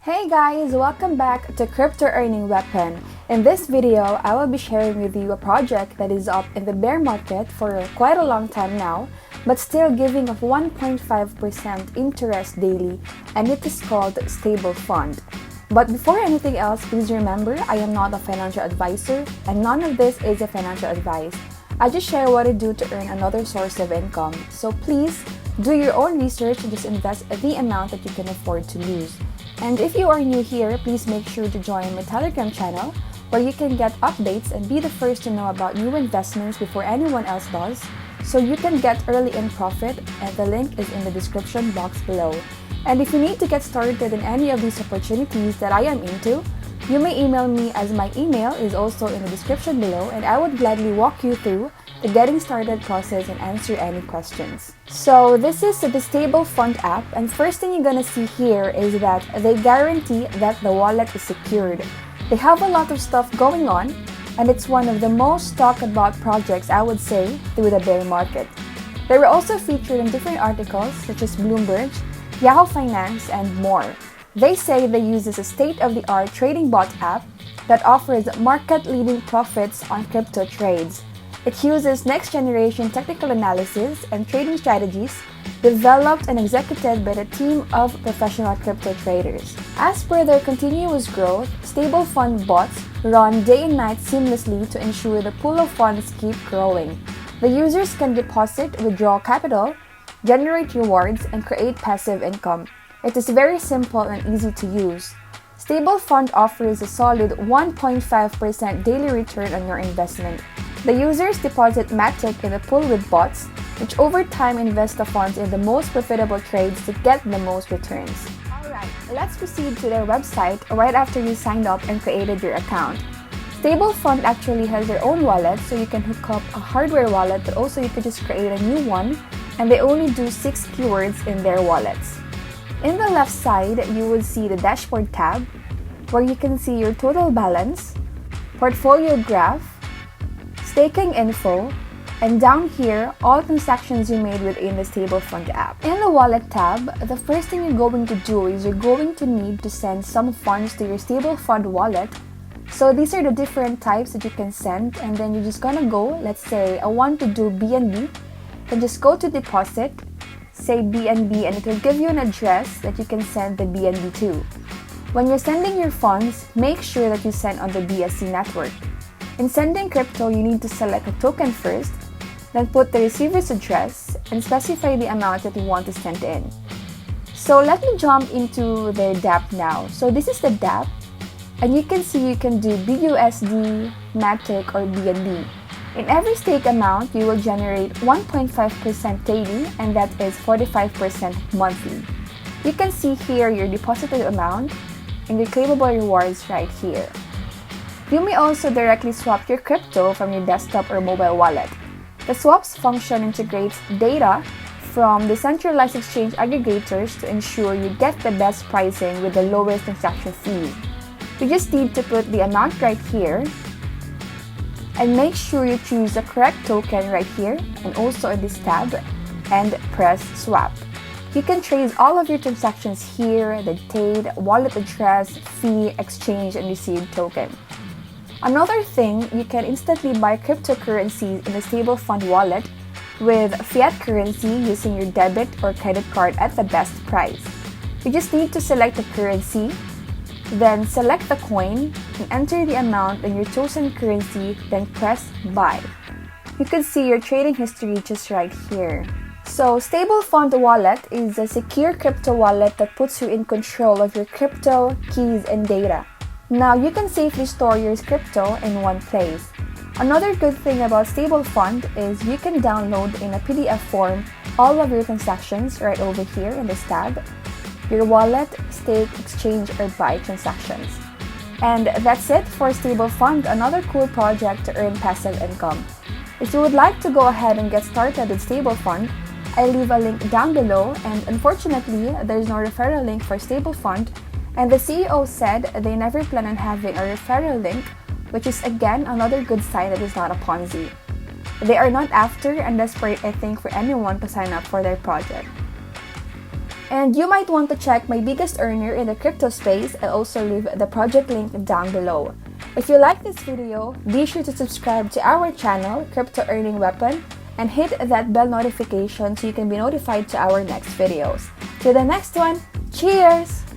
Hey guys, welcome back to Crypto Earning Weapon. In this video, I will be sharing with you a project that is up in the bear market for quite a long time now, but still giving of 1.5% interest daily, and it is called StableFund. But before anything else, please remember I am not a financial advisor and none of this is a financial advice. I just share what I do to earn another source of income. So please do your own research and just invest the amount that you can afford to lose. And if you are new here, please make sure to join my Telegram channel where you can get updates and be the first to know about new investments before anyone else does, so you can get early in profit, and the link is in the description box below. And if you need to get started in any of these opportunities that I am into, you may email me, as my email is also in the description below, and I would gladly walk you through the getting started process and answer any questions. So this is the StableFund app, and first thing you're gonna see here is that they guarantee that the wallet is secured. They have a lot of stuff going on, and it's one of the most talked about projects, I would say, through the bear market. They were also featured in different articles such as Bloomberg, Yahoo Finance, and more. They say they use a state-of-the-art trading bot app that offers market-leading profits on crypto trades. It uses next-generation technical analysis and trading strategies developed and executed by a team of professional crypto traders. As per their continuous growth, StableFund bots run day and night seamlessly to ensure the pool of funds keep growing. The users can deposit, withdraw capital, generate rewards, and create passive income. It is very simple and easy to use. StableFund offers a solid 1.5% daily return on your investment. The users deposit NovaTech in the pool with bots, which over time invest the funds in the most profitable trades to get the most returns. Alright, let's proceed to their website right after you signed up and created your account. StableFund actually has their own wallet, so you can hook up a hardware wallet, but also you could just create a new one, and they only do 6 keywords in their wallets. In the left side, you will see the dashboard tab, where you can see your total balance, portfolio graph, staking info, and down here, all transactions you made within the StableFund app. In the wallet tab, the first thing you're going to do is you're going to need to send some funds to your StableFund wallet. So these are the different types that you can send, and then you're just gonna go, let's say I want to do BNB, then just go to deposit, say BNB, and it will give you an address that you can send the BNB to. When you're sending your funds, make sure that you send on the BSC network. In sending crypto, you need to select a token first, then put the receiver's address and specify the amount that you want to send in. So let me jump into their dApp now. So this is the dApp, and you can see you can do BUSD, NovaTech, or BNB. In every stake amount, you will generate 1.5% daily, and that is 45% monthly. You can see here your deposited amount and your claimable rewards right here. You may also directly swap your crypto from your desktop or mobile wallet. The swaps function integrates data from decentralized exchange aggregators to ensure you get the best pricing with the lowest transaction fees. You just need to put the amount right here, and make sure you choose the correct token right here and also in this tab, and press swap. You can trace all of your transactions here: the date, wallet address, fee, exchange, and received token. Another thing, you can instantly buy cryptocurrencies in the StableFund wallet with fiat currency using your debit or credit card at the best price. You just need to select the currency, then select the coin and enter the amount in your chosen currency, then press buy. You can see your trading history just right here. So StableFund wallet is a secure crypto wallet that puts you in control of your crypto, keys, and data. Now you can safely store your crypto in one place. Another good thing about StableFund is you can download in a PDF form all of your transactions right over here in this tab, your wallet, stake, exchange, or buy transactions. And that's it for StableFund, another cool project to earn passive income. If you would like to go ahead and get started with StableFund, I leave a link down below, and unfortunately, there's no referral link for StableFund, and the CEO said they never plan on having a referral link, which is again another good sign that it's not a Ponzi. They are not after and desperate, I think, for anyone to sign up for their project. And you might want to check my biggest earner in the crypto space. I'll also leave the project link down below. If you like this video, be sure to subscribe to our channel, Crypto Earning Weapon, and hit that bell notification so you can be notified to our next videos. Till the next one, cheers!